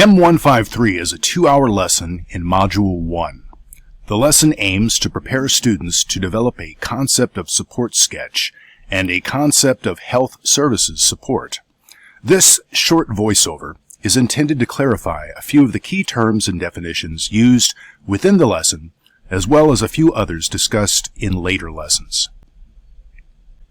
M153 is a 2-hour lesson in Module 1. The lesson aims to prepare students to develop a concept of support sketch and a concept of health services support. This short voiceover is intended to clarify a few of the key terms and definitions used within the lesson, as well as a few others discussed in later lessons.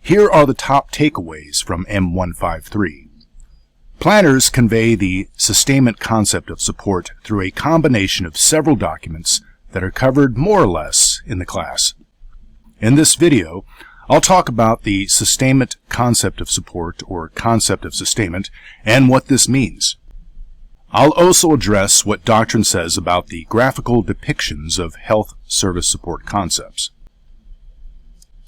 Here are the top takeaways from M153. Planners convey the sustainment concept of support through a combination of several documents that are covered more or less in the class. In this video, I'll talk about the sustainment concept of support, or concept of sustainment, and what this means. I'll also address what doctrine says about the graphical depictions of health service support concepts.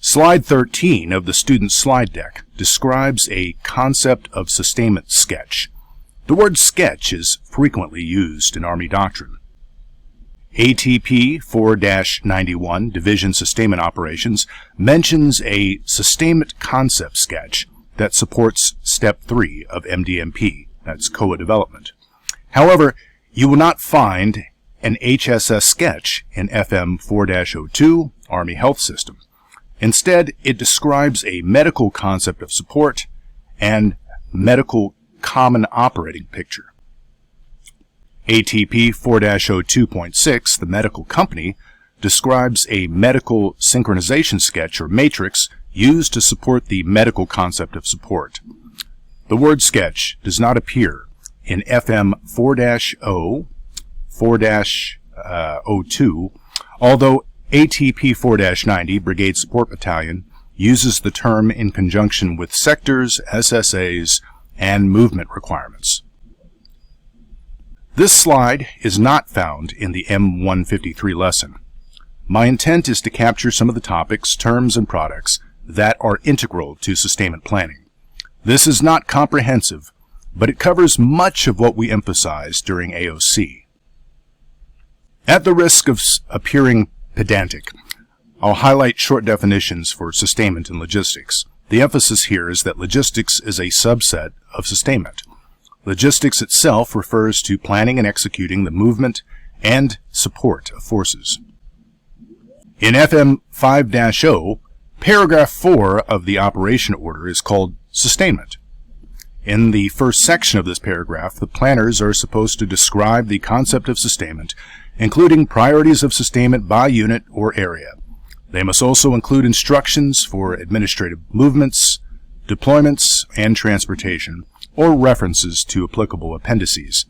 Slide 13 of the student's slide deck describes a concept of sustainment sketch. The word sketch is frequently used in Army doctrine. ATP 4-91 Division Sustainment Operations mentions a sustainment concept sketch that supports Step 3 of MDMP, that's COA development. However, you will not find an HSS sketch in FM 4-02 Army Health System. Instead, it describes a medical concept of support and medical common operating picture. ATP 4-02.6, the medical company, describes a medical synchronization sketch or matrix used to support the medical concept of support. The word sketch does not appear in FM 4-0, 4-02, although ATP 4-90 Brigade Support Battalion uses the term in conjunction with sectors, SSAs, and movement requirements. This slide is not found in the M153 lesson. My intent is to capture some of the topics, terms, and products that are integral to sustainment planning. This is not comprehensive, but it covers much of what we emphasize during AOC. At the risk of appearing pedantic, I'll highlight short definitions for sustainment and logistics. The emphasis here is that logistics is a subset of sustainment. Logistics itself refers to planning and executing the movement and support of forces. In FM 5-0, paragraph 4 of the operation order is called sustainment. In the first section of this paragraph, the planners are supposed to describe the concept of sustainment, including priorities of sustainment by unit or area. They must also include instructions for administrative movements, deployments, and transportation, or references to applicable appendices,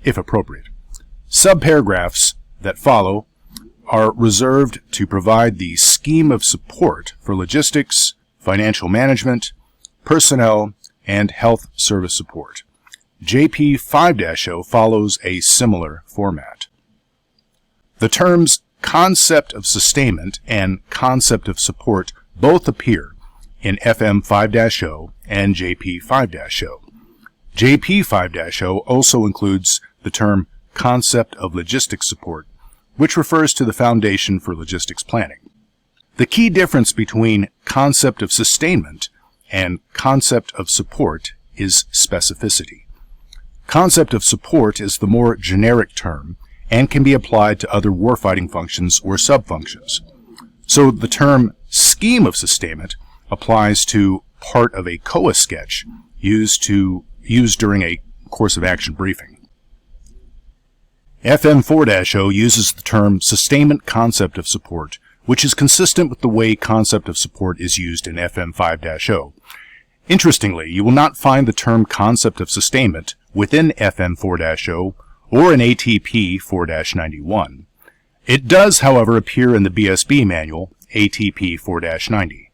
if appropriate. Subparagraphs that follow are reserved to provide the scheme of support for logistics, financial management, personnel, and health service support. JP 5-0 follows a similar format. The terms concept of sustainment and concept of support both appear in FM 5-0 and JP 5-0. JP 5-0 also includes the term concept of logistics support, which refers to the foundation for logistics planning. The key difference between concept of sustainment and concept of support is specificity. Concept of support is the more generic term and can be applied to other warfighting functions or subfunctions. So the term scheme of sustainment applies to part of a COA sketch used during a course of action briefing. FM 4-0 uses the term sustainment concept of support, which is consistent with the way concept of support is used in FM 5-0. Interestingly, you will not find the term concept of sustainment within FM 4-0 or in ATP 4-91. It does, however, appear in the BSB manual, ATP 4-90.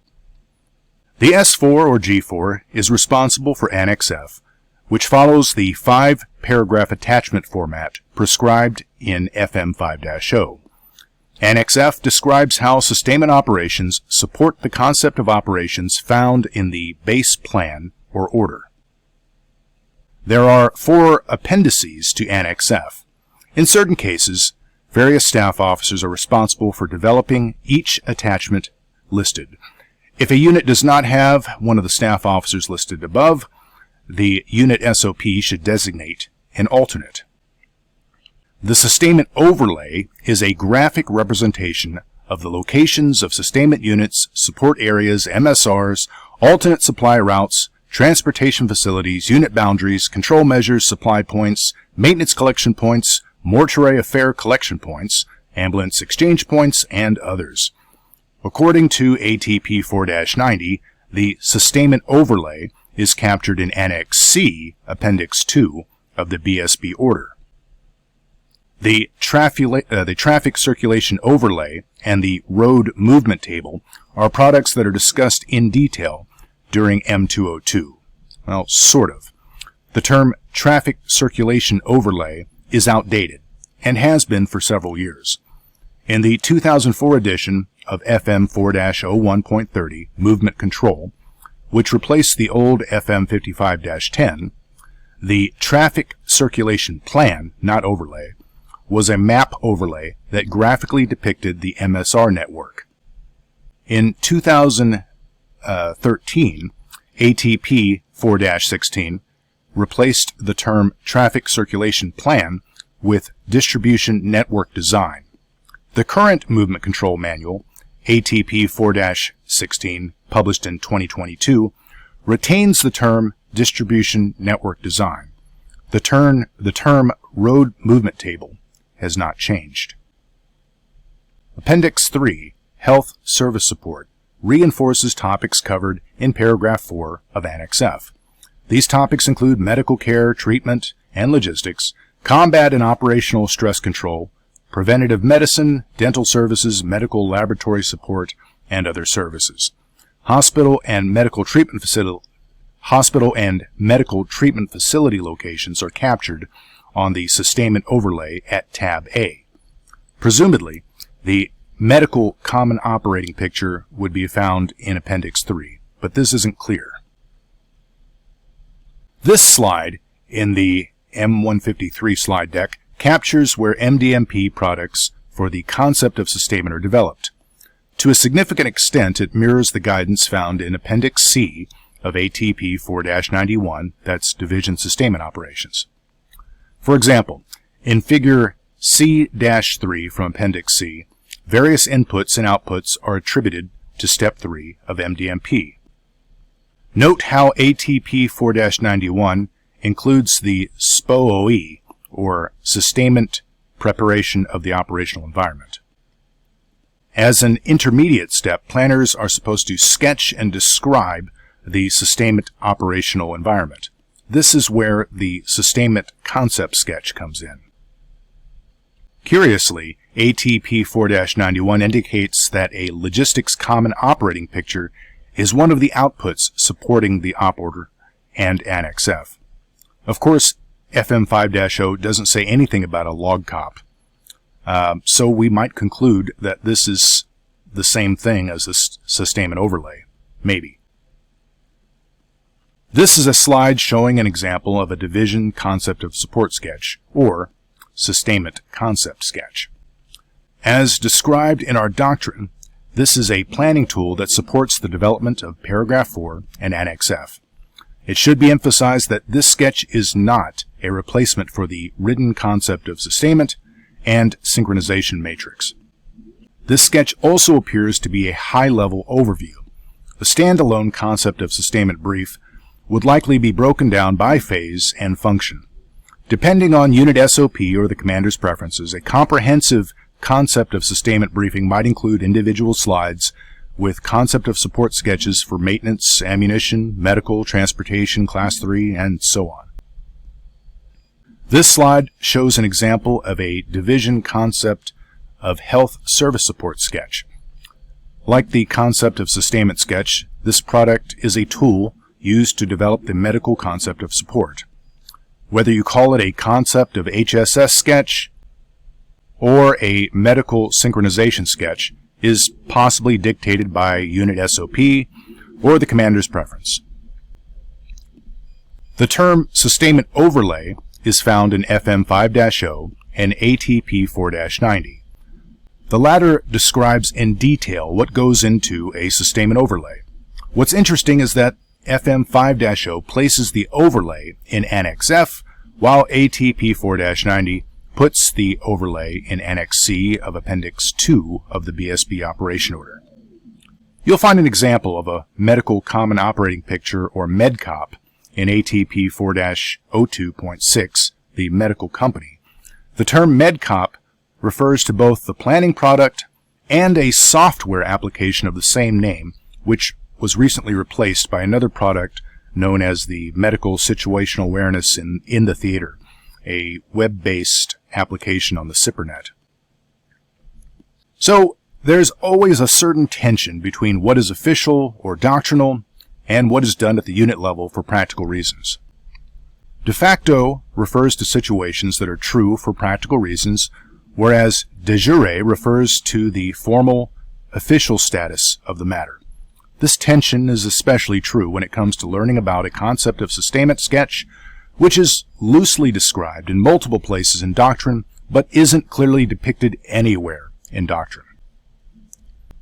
The S4 or G4 is responsible for Annex F, which follows the 5-paragraph attachment format prescribed in FM 5-0. Annex F describes how sustainment operations support the concept of operations found in the base plan or order. There are 4 appendices to Annex F. In certain cases, various staff officers are responsible for developing each attachment listed. If a unit does not have one of the staff officers listed above, the unit SOP should designate and alternate. The Sustainment Overlay is a graphic representation of the locations of sustainment units, support areas, MSRs, alternate supply routes, transportation facilities, unit boundaries, control measures, supply points, maintenance collection points, mortuary affair collection points, ambulance exchange points, and others. According to ATP 4-90, the Sustainment Overlay is captured in Annex C, Appendix 2 of the BSB order. The Traffic Circulation Overlay and the Road Movement Table are products that are discussed in detail during M202. Well, sort of. The term Traffic Circulation Overlay is outdated and has been for several years. In the 2004 edition of FM 4-01.30 Movement Control, which replaced the old FM 55-10, the Traffic Circulation Plan, not overlay, was a map overlay that graphically depicted the MSR network. In 2013, ATP 4-16 replaced the term Traffic Circulation Plan with Distribution Network Design. The current Movement Control Manual, ATP 4-16, published in 2022, retains the term Distribution Network Design. The term Road Movement Table has not changed. Appendix 3, Health Service Support, reinforces topics covered in paragraph 4 of Annex F. These topics include medical care, treatment, and logistics, combat and operational stress control, preventative medicine, dental services, medical laboratory support, and other services. Hospital and medical treatment facility locations are captured on the Sustainment Overlay at Tab A. Presumably, the Medical Common Operating Picture would be found in Appendix 3, but this isn't clear. This slide in the M153 slide deck captures where MDMP products for the concept of sustainment are developed. To a significant extent, it mirrors the guidance found in Appendix C of ATP 4-91, that's Division Sustainment Operations. For example, in Figure C-3 from Appendix C, various inputs and outputs are attributed to Step 3 of MDMP. Note how ATP 4-91 includes the SPOE, or Sustainment Preparation of the Operational Environment. As an intermediate step, planners are supposed to sketch and describe the sustainment operational environment. This is where the sustainment concept sketch comes in. Curiously, ATP 4-91 indicates that a logistics common operating picture is one of the outputs supporting the op order and Annex F. Of course, FM 5-0 doesn't say anything about a log cop, so we might conclude that this is the same thing as a Sustainment Overlay. Maybe. This is a slide showing an example of a division concept of support sketch, or sustainment concept sketch. As described in our doctrine, this is a planning tool that supports the development of Paragraph 4 and Annex F. It should be emphasized that this sketch is not a replacement for the written concept of sustainment and synchronization matrix. This sketch also appears to be a high-level overview. The standalone concept of sustainment brief would likely be broken down by phase and function. Depending on unit SOP or the commander's preferences, a comprehensive concept of sustainment briefing might include individual slides with concept of support sketches for maintenance, ammunition, medical, transportation, Class 3, and so on. This slide shows an example of a division concept of health service support sketch. Like the concept of sustainment sketch, this product is a tool used to develop the medical concept of support. Whether you call it a concept of HSS sketch or a medical synchronization sketch is possibly dictated by unit SOP or the commander's preference. The term Sustainment Overlay is found in FM 5-0 and ATP 4-90. The latter describes in detail what goes into a sustainment overlay. What's interesting is that FM 5-0 places the overlay in Annex F, while ATP 4-90 puts the overlay in Annex C of Appendix 2 of the BSB Operation Order. You'll find an example of a Medical Common Operating Picture, or MEDCOP, in ATP 4-02.6, the medical company. The term MEDCOP refers to both the planning product and a software application of the same name, which was recently replaced by another product known as the Medical Situational Awareness in the theater, a web-based application on the SIPRNet. So, there's always a certain tension between what is official or doctrinal and what is done at the unit level for practical reasons. De facto refers to situations that are true for practical reasons, whereas de jure refers to the formal, official status of the matter. This tension is especially true when it comes to learning about a concept of sustainment sketch, which is loosely described in multiple places in doctrine, but isn't clearly depicted anywhere in doctrine.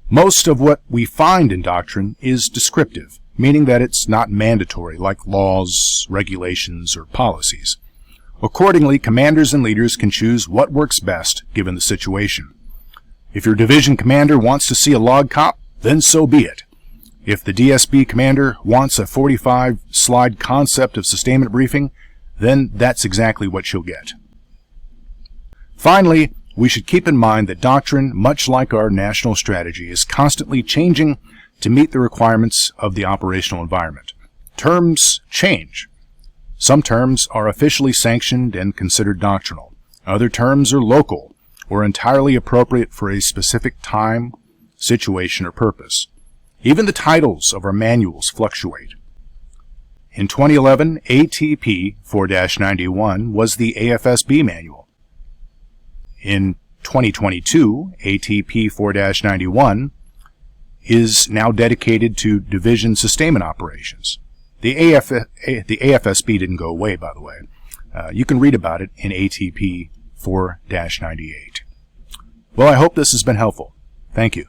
Most of what we find in doctrine is descriptive, meaning that it's not mandatory like laws, regulations, or policies. Accordingly, commanders and leaders can choose what works best given the situation. If your division commander wants to see a log cop, then so be it. If the DSB commander wants a 45-slide concept of sustainment briefing, then that's exactly what you'll get. Finally, we should keep in mind that doctrine, much like our national strategy, is constantly changing to meet the requirements of the operational environment. Terms change. Some terms are officially sanctioned and considered doctrinal. Other terms are local or entirely appropriate for a specific time, situation, or purpose. Even the titles of our manuals fluctuate. In 2011, ATP 4-91 was the AFSB manual. In 2022, ATP 4-91 is now dedicated to division sustainment operations. The AFSB didn't go away, by the way. You can read about it in ATP 4-98. Well, I hope this has been helpful. Thank you.